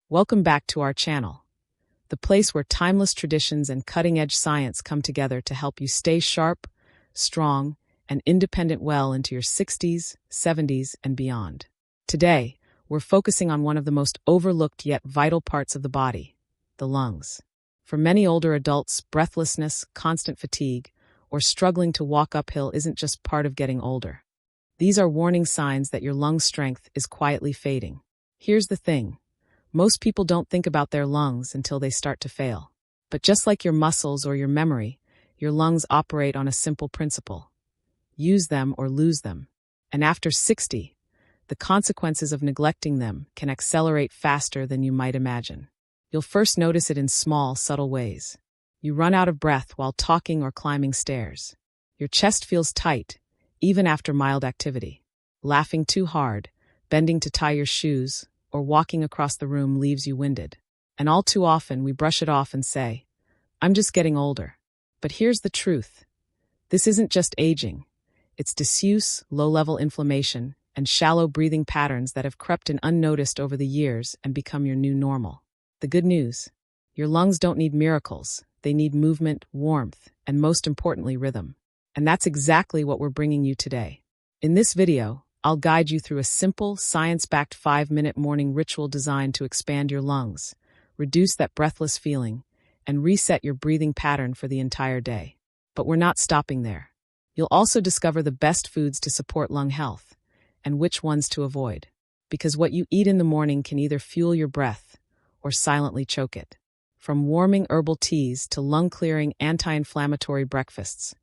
Welcome back to our channel, the place where timeless traditions and cutting-edge science come together to help you stay sharp, strong, and independent well into your 60s, 70s, and beyond. Today, we're focusing on one of the most overlooked yet vital parts of the body, the lungs. For many older adults, breathlessness, constant fatigue, or struggling to walk uphill isn't just part of getting older. These are warning signs that your lung strength is quietly fading. Here's the thing. Most people don't think about their lungs until they start to fail. But just like your muscles or your memory, your lungs operate on a simple principle. Use them or lose them. And after 60, the consequences of neglecting them can accelerate faster than you might imagine. You'll first notice it in small, subtle ways. You run out of breath while talking or climbing stairs. Your chest feels tight, even after mild activity. Laughing too hard, bending to tie your shoes, or walking across the room leaves you winded. And all too often we brush it off and say, "I'm just getting older." But here's the truth. This isn't just aging. It's disuse, low-level inflammation, and shallow breathing patterns that have crept in unnoticed over the years and become your new normal. The good news: your lungs don't need miracles. They need movement, warmth, and most importantly, rhythm. And that's exactly what we're bringing you today. In this video, I'll guide you through a simple, science-backed 5-minute morning ritual designed to expand your lungs, reduce that breathless feeling, and reset your breathing pattern for the entire day. But we're not stopping there. You'll also discover the best foods to support lung health, and which ones to avoid. Because what you eat in the morning can either fuel your breath or silently choke it. From warming herbal teas to lung-clearing anti-inflammatory breakfasts,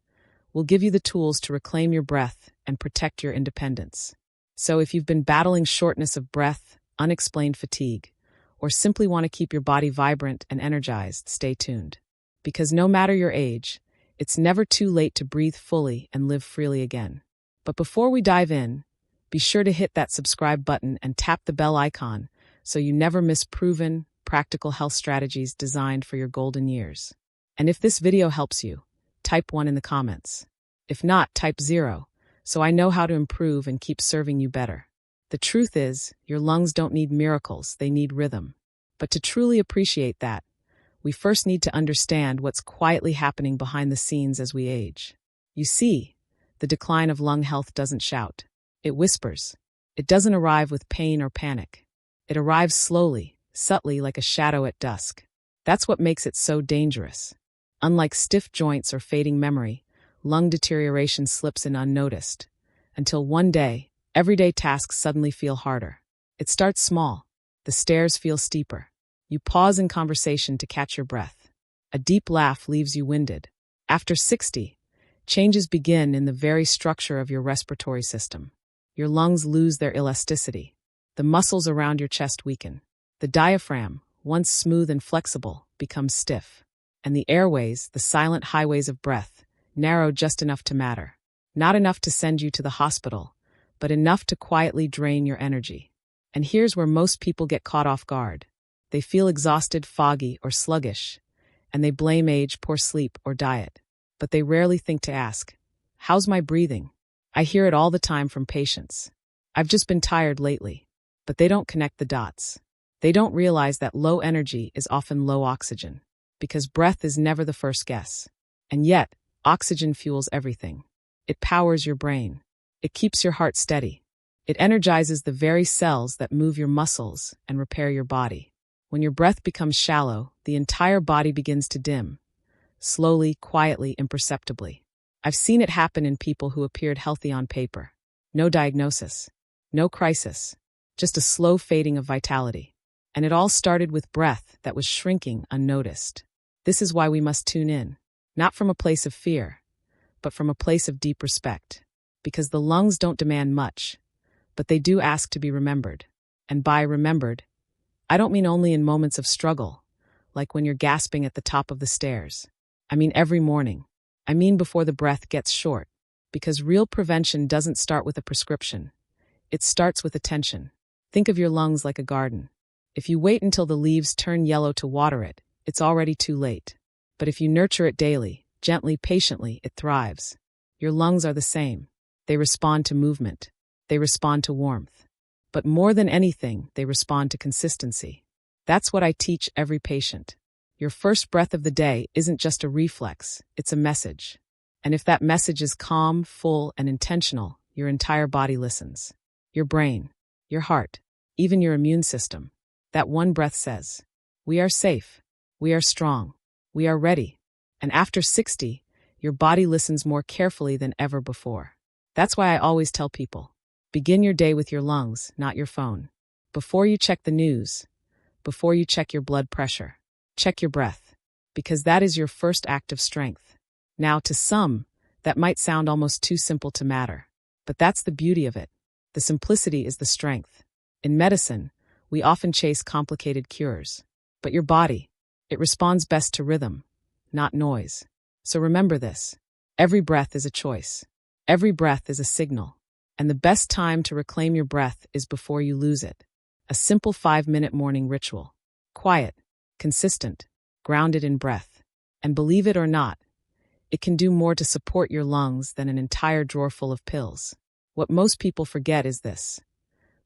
we'll give you the tools to reclaim your breath and protect your independence. So if you've been battling shortness of breath, unexplained fatigue, or simply want to keep your body vibrant and energized, stay tuned. Because no matter your age, it's never too late to breathe fully and live freely again. But before we dive in, be sure to hit that subscribe button and tap the bell icon so you never miss proven, practical health strategies designed for your golden years. And if this video helps you, type 1 in the comments. If not, type 0, so I know how to improve and keep serving you better. The truth is, your lungs don't need miracles, they need rhythm. But to truly appreciate that, we first need to understand what's quietly happening behind the scenes as we age. You see, the decline of lung health doesn't shout. It whispers. It doesn't arrive with pain or panic. It arrives slowly, subtly like a shadow at dusk. That's what makes it so dangerous. Unlike stiff joints or fading memory, lung deterioration slips in unnoticed, until one day, everyday tasks suddenly feel harder. It starts small. The stairs feel steeper. You pause in conversation to catch your breath. A deep laugh leaves you winded. After 60, changes begin in the very structure of your respiratory system. Your lungs lose their elasticity. The muscles around your chest weaken. The diaphragm, once smooth and flexible, becomes stiff. And the airways, the silent highways of breath, narrow just enough to matter. Not enough to send you to the hospital, but enough to quietly drain your energy. And here's where most people get caught off guard. They feel exhausted, foggy, or sluggish, and they blame age, poor sleep, or diet. But they rarely think to ask, "How's my breathing?" I hear it all the time from patients. "I've just been tired lately." But they don't connect the dots. They don't realize that low energy is often low oxygen, because breath is never the first guess. And yet, oxygen fuels everything. It powers your brain. It keeps your heart steady. It energizes the very cells that move your muscles and repair your body. When your breath becomes shallow, the entire body begins to dim. Slowly, quietly, imperceptibly. I've seen it happen in people who appeared healthy on paper. No diagnosis. No crisis. Just a slow fading of vitality. And it all started with breath that was shrinking unnoticed. This is why we must tune in. Not from a place of fear, but from a place of deep respect. Because the lungs don't demand much, but they do ask to be remembered. And by remembered, I don't mean only in moments of struggle, like when you're gasping at the top of the stairs. I mean every morning. I mean before the breath gets short. Because real prevention doesn't start with a prescription. It starts with attention. Think of your lungs like a garden. If you wait until the leaves turn yellow to water it, it's already too late. But if you nurture it daily, gently, patiently, it thrives. Your lungs are the same. They respond to movement. They respond to warmth. But more than anything, they respond to consistency. That's what I teach every patient. Your first breath of the day isn't just a reflex, it's a message. And if that message is calm, full, and intentional, your entire body listens. Your brain, your heart, even your immune system. That one breath says, we are safe, we are strong, we are ready. And after 60, your body listens more carefully than ever before. That's why I always tell people, begin your day with your lungs, not your phone. Before you check the news, before you check your blood pressure, check your breath, because that is your first act of strength. Now, to some, that might sound almost too simple to matter, but that's the beauty of it. The simplicity is the strength. In medicine, we often chase complicated cures, but your body, it responds best to rhythm, not noise. So remember this. Every breath is a choice. Every breath is a signal. And the best time to reclaim your breath is before you lose it. A simple 5-minute morning ritual. Quiet, consistent, grounded in breath. And believe it or not, it can do more to support your lungs than an entire drawer full of pills. What most people forget is this.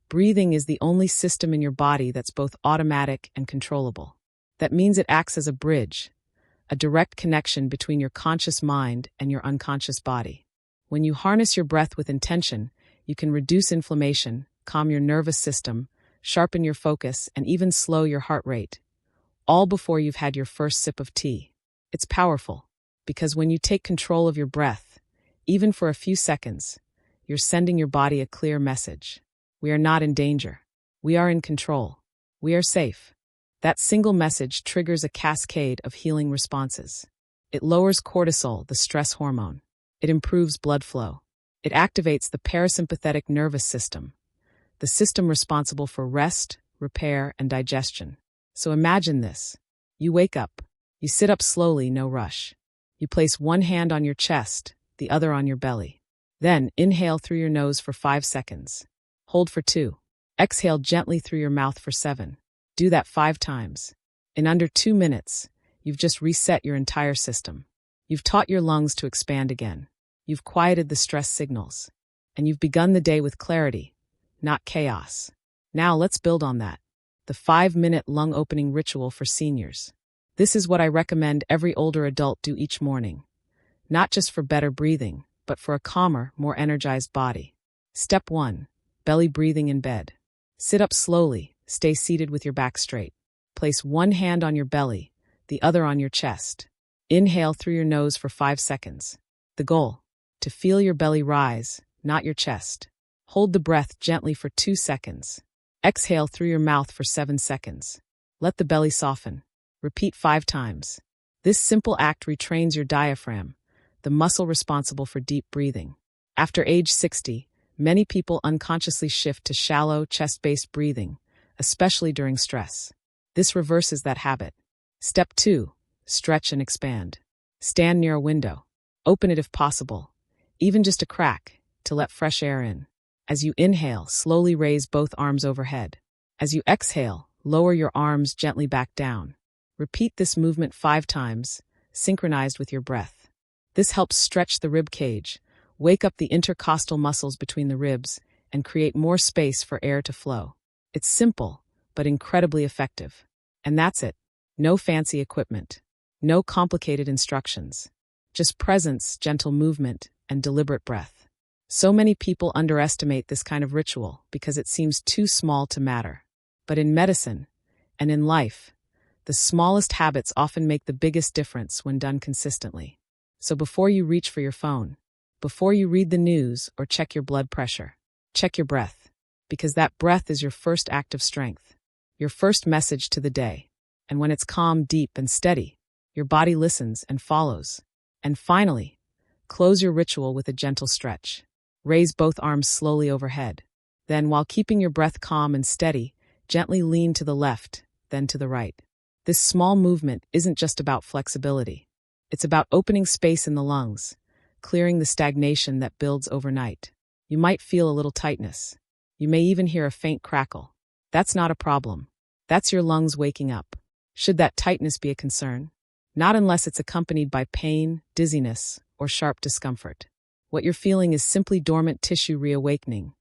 Breathing is the only system in your body that's both automatic and controllable. That means it acts as a bridge, a direct connection between your conscious mind and your unconscious body. When you harness your breath with intention, you can reduce inflammation, calm your nervous system, sharpen your focus, and even slow your heart rate, all before you've had your first sip of tea. It's powerful, because when you take control of your breath, even for a few seconds, you're sending your body a clear message. We are not in danger. We are in control. We are safe. That single message triggers a cascade of healing responses. It lowers cortisol, the stress hormone. It improves blood flow. It activates the parasympathetic nervous system, the system responsible for rest, repair, and digestion. So imagine this. You wake up. You sit up slowly, no rush. You place one hand on your chest, the other on your belly. Then inhale through your nose for 5 seconds. Hold for 2. Exhale gently through your mouth for 7. Do that 5 times. In under 2 minutes, you've just reset your entire system. You've taught your lungs to expand again. You've quieted the stress signals. And you've begun the day with clarity, not chaos. Now let's build on that. The 5-minute lung opening ritual for seniors. This is what I recommend every older adult do each morning. Not just for better breathing, but for a calmer, more energized body. Step 1. Belly breathing in bed. Sit up slowly, stay seated with your back straight. Place one hand on your belly, the other on your chest. Inhale through your nose for 5 seconds. The goal: to feel your belly rise, not your chest. Hold the breath gently for 2 seconds. Exhale through your mouth for 7 seconds. Let the belly soften. Repeat 5 times. This simple act retrains your diaphragm, the muscle responsible for deep breathing. After age 60, many people unconsciously shift to shallow, chest-based breathing, especially during stress. This reverses that habit. Step 2. Stretch and expand. Stand near a window. Open it if possible, even just a crack, to let fresh air in. As you inhale, slowly raise both arms overhead. As you exhale, lower your arms gently back down. Repeat this movement 5 times, synchronized with your breath. This helps stretch the rib cage, wake up the intercostal muscles between the ribs, and create more space for air to flow. It's simple, but incredibly effective. And that's it. No fancy equipment. No complicated instructions. Just presence, gentle movement, and deliberate breath. So many people underestimate this kind of ritual because it seems too small to matter. But in medicine, and in life, the smallest habits often make the biggest difference when done consistently. So before you reach for your phone, before you read the news or check your blood pressure, check your breath, because that breath is your first act of strength, your first message to the day. And when it's calm, deep, and steady, your body listens and follows. And finally, close your ritual with a gentle stretch. Raise both arms slowly overhead. Then, while keeping your breath calm and steady, gently lean to the left, then to the right. This small movement isn't just about flexibility. It's about opening space in the lungs, clearing the stagnation that builds overnight. You might feel a little tightness. You may even hear a faint crackle. That's not a problem. That's your lungs waking up. Should that tightness be a concern? Not unless it's accompanied by pain, dizziness, or sharp discomfort. What you're feeling is simply dormant tissue reawakening,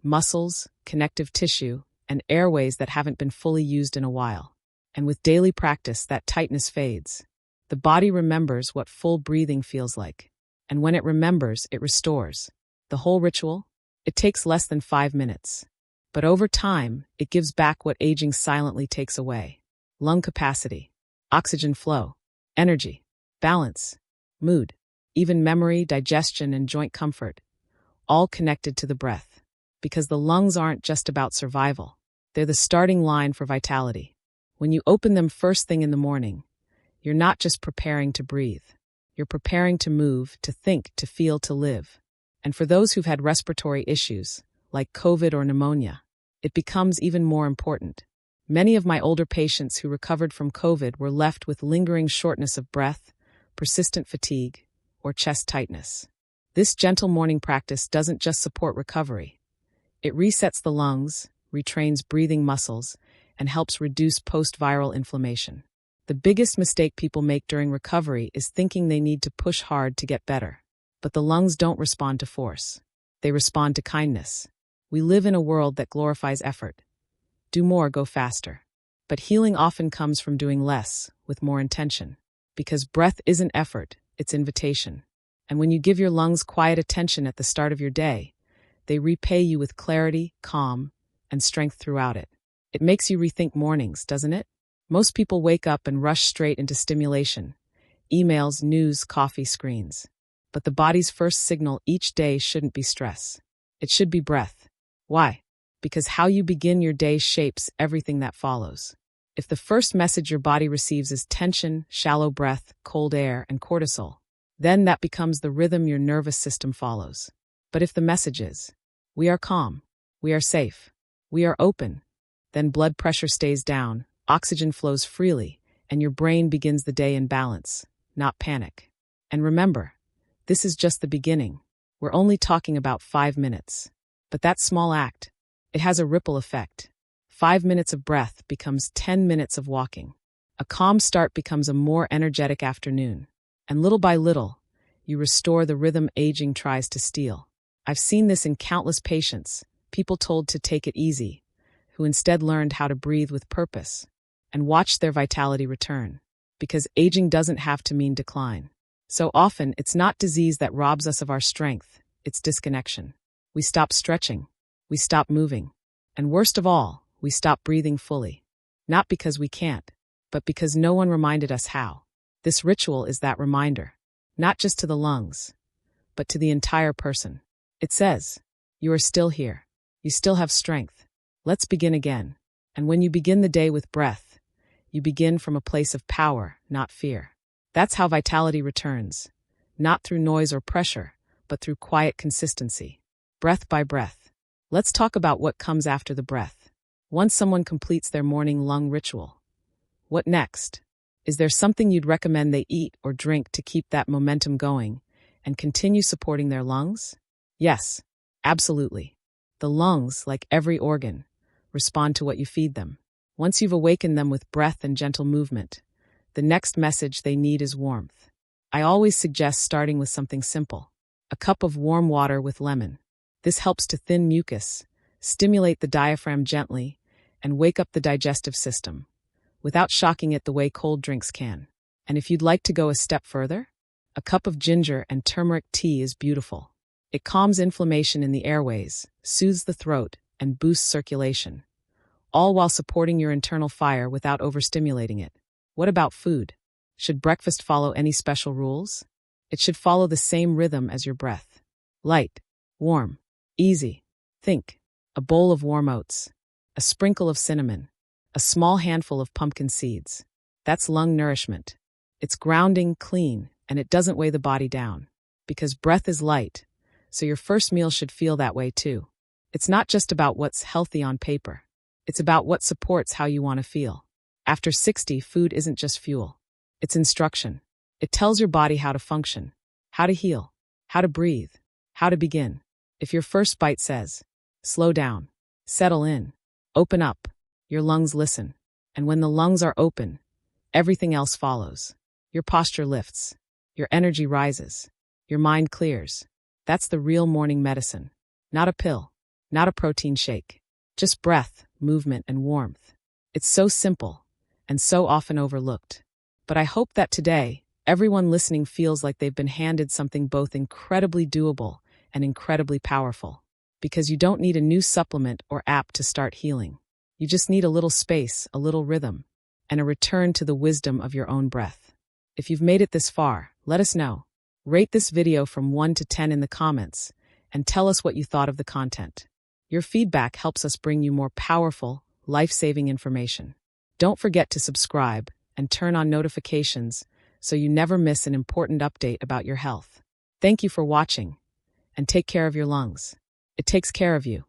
muscles, connective tissue, and airways that haven't been fully used in a while. And with daily practice, that tightness fades. The body remembers what full breathing feels like. And when it remembers, it restores. The whole ritual? It takes less than 5 minutes. But over time, it gives back what aging silently takes away. Lung capacity, oxygen flow, energy, balance, mood, even memory, digestion, and joint comfort, all connected to the breath. Because the lungs aren't just about survival. They're the starting line for vitality. When you open them first thing in the morning, you're not just preparing to breathe. You're preparing to move, to think, to feel, to live. And for those who've had respiratory issues, like COVID or pneumonia, it becomes even more important. Many of my older patients who recovered from COVID were left with lingering shortness of breath, persistent fatigue, or chest tightness. This gentle morning practice doesn't just support recovery. It resets the lungs, retrains breathing muscles, and helps reduce post-viral inflammation. The biggest mistake people make during recovery is thinking they need to push hard to get better. But the lungs don't respond to force. They respond to kindness. We live in a world that glorifies effort. Do more, go faster. But healing often comes from doing less, with more intention. Because breath isn't effort, it's invitation. And when you give your lungs quiet attention at the start of your day, they repay you with clarity, calm, and strength throughout it. It makes you rethink mornings, doesn't it? Most people wake up and rush straight into stimulation. Emails, news, coffee, screens. But the body's first signal each day shouldn't be stress. It should be breath. Why? Because how you begin your day shapes everything that follows. If the first message your body receives is tension, shallow breath, cold air, and cortisol, then that becomes the rhythm your nervous system follows. But if the message is, we are calm, we are safe, we are open, then blood pressure stays down, oxygen flows freely, and your brain begins the day in balance, not panic. And remember, this is just the beginning. We're only talking about 5 minutes. But that small act, it has a ripple effect. 5 minutes of breath becomes 10 minutes of walking. A calm start becomes a more energetic afternoon. And little by little, you restore the rhythm aging tries to steal. I've seen this in countless patients, people told to take it easy, who instead learned how to breathe with purpose and watch their vitality return. Because aging doesn't have to mean decline. So often, it's not disease that robs us of our strength, it's disconnection. We stop stretching, we stop moving, and worst of all, we stop breathing fully. Not because we can't, but because no one reminded us how. This ritual is that reminder, not just to the lungs, but to the entire person. It says, you are still here, you still have strength. Let's begin again. And when you begin the day with breath, you begin from a place of power, not fear. That's how vitality returns, not through noise or pressure, but through quiet consistency. Breath by breath. Let's talk about what comes after the breath. Once someone completes their morning lung ritual, what next? Is there something you'd recommend they eat or drink to keep that momentum going and continue supporting their lungs? Yes, absolutely. The lungs, like every organ, respond to what you feed them. Once you've awakened them with breath and gentle movement, the next message they need is warmth. I always suggest starting with something simple. A cup of warm water with lemon. This helps to thin mucus, stimulate the diaphragm gently, and wake up the digestive system, without shocking it the way cold drinks can. And if you'd like to go a step further, a cup of ginger and turmeric tea is beautiful. It calms inflammation in the airways, soothes the throat, and boosts circulation, all while supporting your internal fire without overstimulating it. What about food? Should breakfast follow any special rules? It should follow the same rhythm as your breath. Light, warm, easy. Think, a bowl of warm oats, a sprinkle of cinnamon, a small handful of pumpkin seeds. That's lung nourishment. It's grounding, clean, and it doesn't weigh the body down. Because breath is light, so your first meal should feel that way too. It's not just about what's healthy on paper. It's about what supports how you want to feel. After 60, food isn't just fuel. It's instruction. It tells your body how to function, how to heal, how to breathe, how to begin. If your first bite says, slow down, settle in, open up, your lungs listen. And when the lungs are open, everything else follows. Your posture lifts, your energy rises, your mind clears. That's the real morning medicine. Not a pill, not a protein shake. Just breath, movement, and warmth. It's so simple, and so often overlooked. But I hope that today, everyone listening feels like they've been handed something both incredibly doable and incredibly powerful. Because you don't need a new supplement or app to start healing. You just need a little space, a little rhythm, and a return to the wisdom of your own breath. If you've made it this far, let us know. Rate this video from 1 to 10 in the comments, and tell us what you thought of the content. Your feedback helps us bring you more powerful, life-saving information. Don't forget to subscribe and turn on notifications so you never miss an important update about your health. Thank you for watching, and take care of your lungs. It takes care of you.